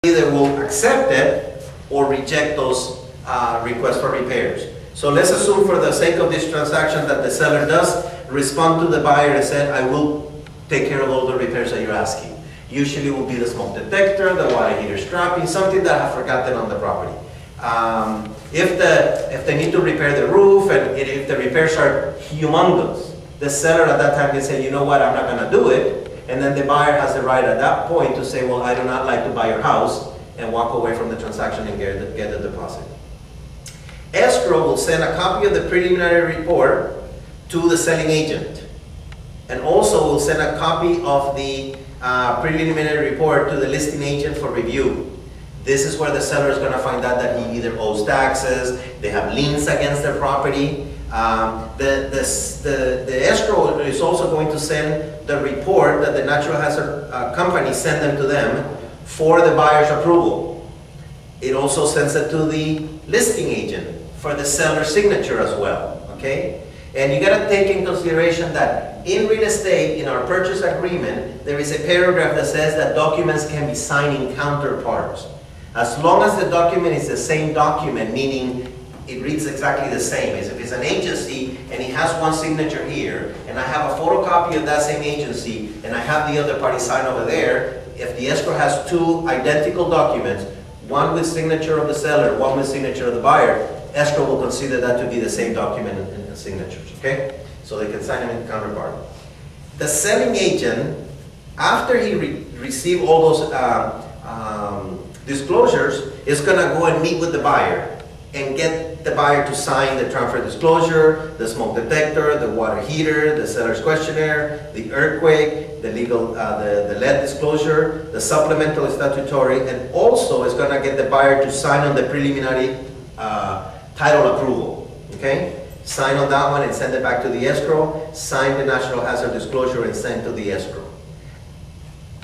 either will accept it or reject those requests for repairs. So let's assume for the sake of this transaction that the seller does respond to the buyer and said, I will take care of all the repairs that you're asking. Usually it will be the smoke detector, the water heater strapping, something that I have forgotten on the property. If they need to repair the roof and if the repairs are humongous, the seller at that time can say, you know what, I'm not going to do it. And then the buyer has the right at that point to say, well, I do not like to buy your house, and walk away from the transaction and get the deposit. Escrow will send a copy of the preliminary report to the selling agent, and also will send a copy of the preliminary report to the listing agent for review. This is where the seller is going to find out that he either owes taxes, they have liens against their property. The escrow is also going to send the report that the natural hazard company sent them to them for the buyer's approval. It also sends it to the listing agent for the seller's signature as well, okay? And you got to take in consideration that in real estate, in our purchase agreement, there is a paragraph that says that documents can be signed in counterparts. As long as the document is the same document, meaning it reads exactly the same. As if it's an agency and it has one signature here, and I have a photocopy of that same agency, and I have the other party sign over there, if the escrow has two identical documents, one with signature of the seller, one with signature of the buyer, escrow will consider that to be the same document and signatures, okay? So they can sign them in counterpart. The selling agent, after he receives all those disclosures, is going to go and meet with the buyer and get the buyer to sign the transfer disclosure, the smoke detector, the water heater, the seller's questionnaire, the earthquake, the legal, the lead disclosure, the supplemental statutory, and also is going to get the buyer to sign on the preliminary title approval, okay? Sign on that one and send it back to the escrow, sign the natural hazard disclosure and send to the escrow.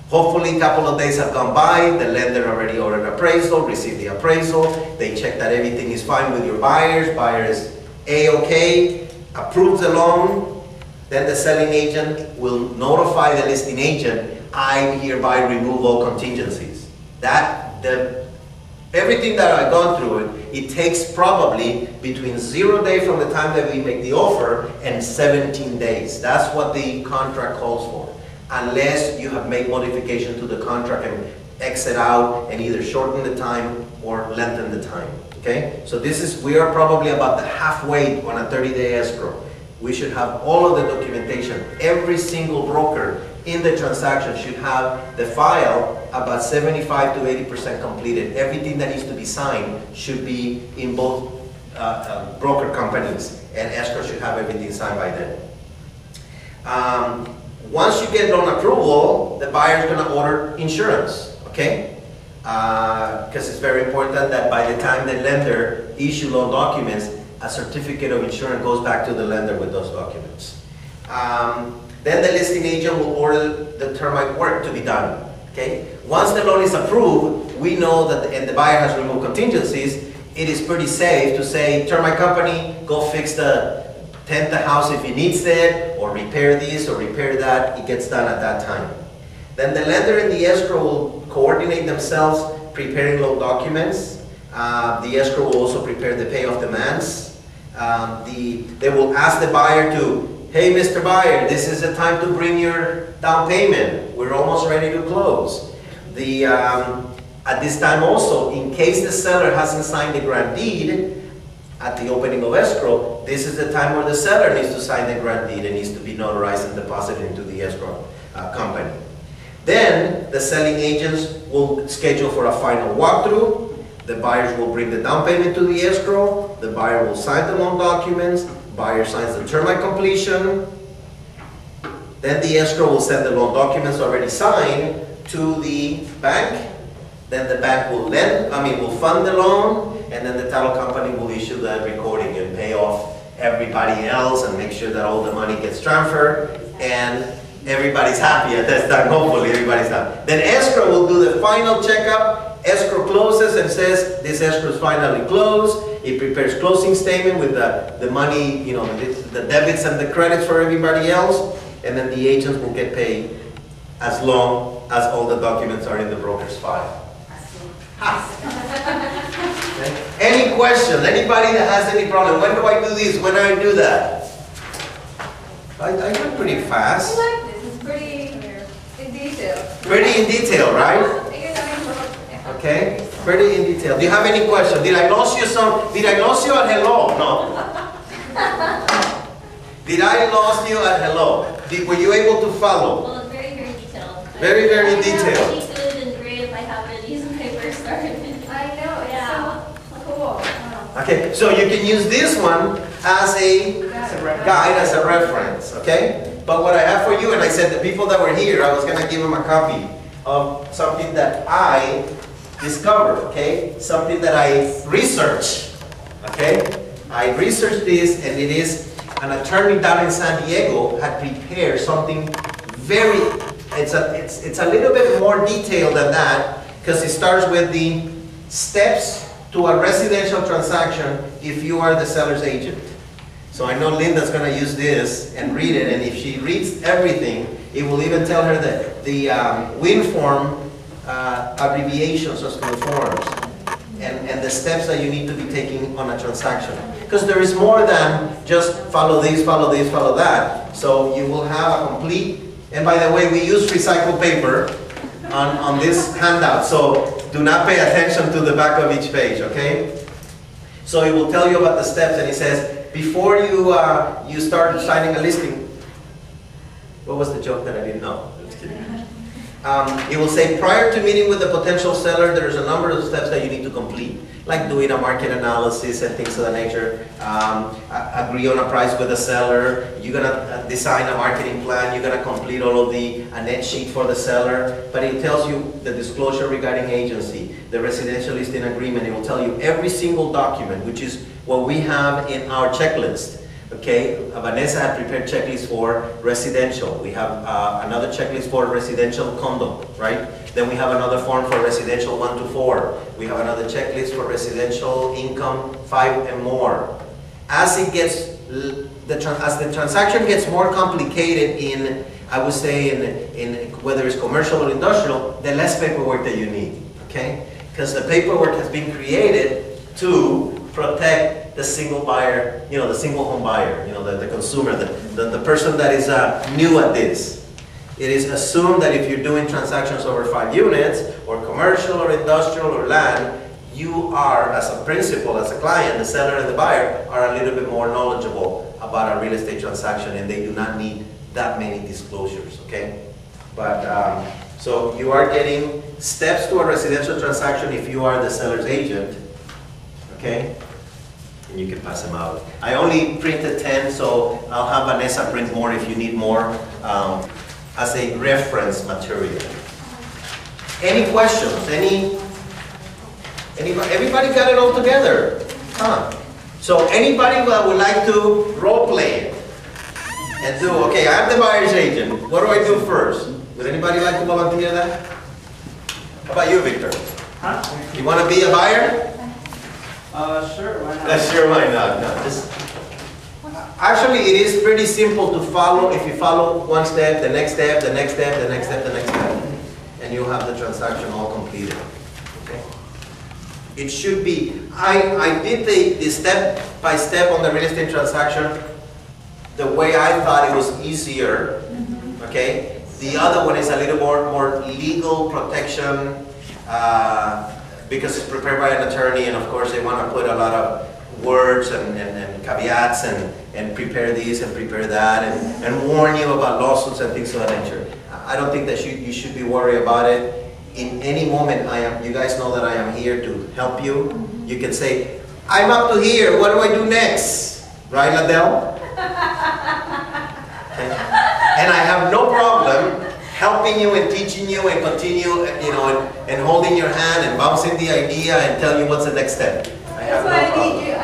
Hopefully a couple of days have gone by, the lender already ordered an appraisal, received the appraisal, they check that everything is fine with your buyers, buyer is A-okay, approves the loan, then the selling agent will notify the listing agent, I hereby remove all contingencies. Everything that I've gone through, it takes probably between 0 days from the time that we make the offer and 17 days. That's what the contract calls for. Unless you have made modification to the contract and exit out and either shorten the time or lengthen the time, okay? So we are probably about the halfway on a 30-day escrow. We should have all of the documentation. Every single broker in the transaction should have the file about 75 to 80% completed. Everything that needs to be signed should be in both broker companies, and escrow should have everything signed by then. Once you get loan approval, the buyer is going to order insurance, okay? Because it's very important that by the time the lender issues loan documents, a certificate of insurance goes back to the lender with those documents. Then the listing agent will order the termite work to be done, okay? Once the loan is approved, we know that and the buyer has removed contingencies, it is pretty safe to say, termite company, go fix tent the house if he needs it, or repair this or repair that. It gets done at that time. Then the lender and the escrow will coordinate themselves preparing loan documents. The escrow will also prepare the payoff demands. They will ask the buyer to, hey Mr. Buyer, this is the time to bring your down payment. We're almost ready to close. At this time also, in case the seller hasn't signed the grant deed, at the opening of escrow, this is the time where the seller needs to sign the grant deed and needs to be notarized and deposited into the escrow company. Then the selling agents will schedule for a final walkthrough. The buyers will bring the down payment to the escrow. The buyer will sign the loan documents. Buyer signs the termite completion. Then the escrow will send the loan documents already signed to the bank. Then the bank will fund the loan. And then the title company will issue the recording and pay off everybody else and make sure that all the money gets transferred and everybody's happy at that time. Hopefully everybody's happy. Then escrow will do the final checkup. Escrow closes and says this escrow is finally closed. It prepares closing statement with the money, the debits and the credits for everybody else. And then the agents will get paid as long as all the documents are in the broker's file. questions? Anybody that has any problem? When do I do this? When do I do that? I do pretty fast. I like this. It's pretty in detail. Pretty in detail, right? Okay. Pretty in detail. Do you have any questions? Did I lose you some? Did I lose you at hello? No. Did I lose you at hello? Were you able to follow? Well, it's very, very detailed. Very, very detailed. It would be good and great if I happened to use when I first started. I know. It's Yeah. so cool. Wow. Okay, so you can use this one as a guide, as a reference, okay? But what I have for you, and I said the people that were here, I was going to give them a copy of something that I discovered, okay? Something that I researched, okay? I researched this, and it is an attorney down in San Diego had prepared something very, it's a little bit more detailed than that, because it starts with the steps to a residential transaction if you are the seller's agent. So I know Linda's going to use this and read it, and if she reads everything, it will even tell her that the WIN form abbreviations of the forms and the steps that you need to be taking on a transaction. Because there is more than just follow this, follow this, follow that. So you will have a complete, and by the way, we use recycled paper on this handout, so do not pay attention to the back of each page, okay? So it will tell you about the steps, and it says, before you start signing a listing, what was the joke that I didn't know? Just kidding. It will say, prior to meeting with the potential seller, there's a number of steps that you need to complete, like doing a market analysis and things of that nature, agree on a price with the seller, you're going to design a marketing plan, you're going to complete all of a net sheet for the seller, but it tells you the disclosure regarding agency, the residential listing agreement, it will tell you every single document, which is what we have in our checklist. Okay, Vanessa had prepared checklists for residential. We have another checklist for residential condo, right? Then we have another form for residential 1 to 4. We have another checklist for residential income 5 and more. As it gets, as the transaction gets more complicated in, I would say, in whether it's commercial or industrial, the less paperwork that you need, okay? Because the paperwork has been created to protect the single buyer, you know, the single home buyer, you know, the consumer, the person that is new at this. It is assumed that if you're doing transactions over 5 units, or commercial, or industrial, or land, you are, as a principal, as a client, the seller and the buyer, are a little bit more knowledgeable about a real estate transaction, and they do not need that many disclosures, okay? But, so you are getting steps to a residential transaction if you are the seller's agent, okay? And you can pass them out. I only printed 10, so I'll have Vanessa print more if you need more as a reference material. Any questions? Anybody? Everybody got it all together? Huh? So anybody that would like to role play it and do, okay, I'm the buyer's agent. What do I do first? Would anybody like to volunteer that? How about you, Victor? Huh? You want to be a buyer? Sure, why not? Sure, why not? No, just, actually, it is pretty simple to follow. If you follow one step, the next step, the next step, the next step, the next step, and you'll have the transaction all completed. Okay? It should be. I did the step by step on the real estate transaction the way I thought it was easier. Okay? The other one is a little more legal protection. Because it's prepared by an attorney, and of course they want to put a lot of words and caveats and prepare this and prepare that and warn you about lawsuits and things of that nature. I don't think that you should be worried about it. In any moment, you guys know that I am here to help you. You can say, I'm up to here, what do I do next? Right, Adele? Okay. And I have no problem helping you and teaching you and continue, you know, and holding your hand and bouncing the idea and tell you what's the next step. I have no problem.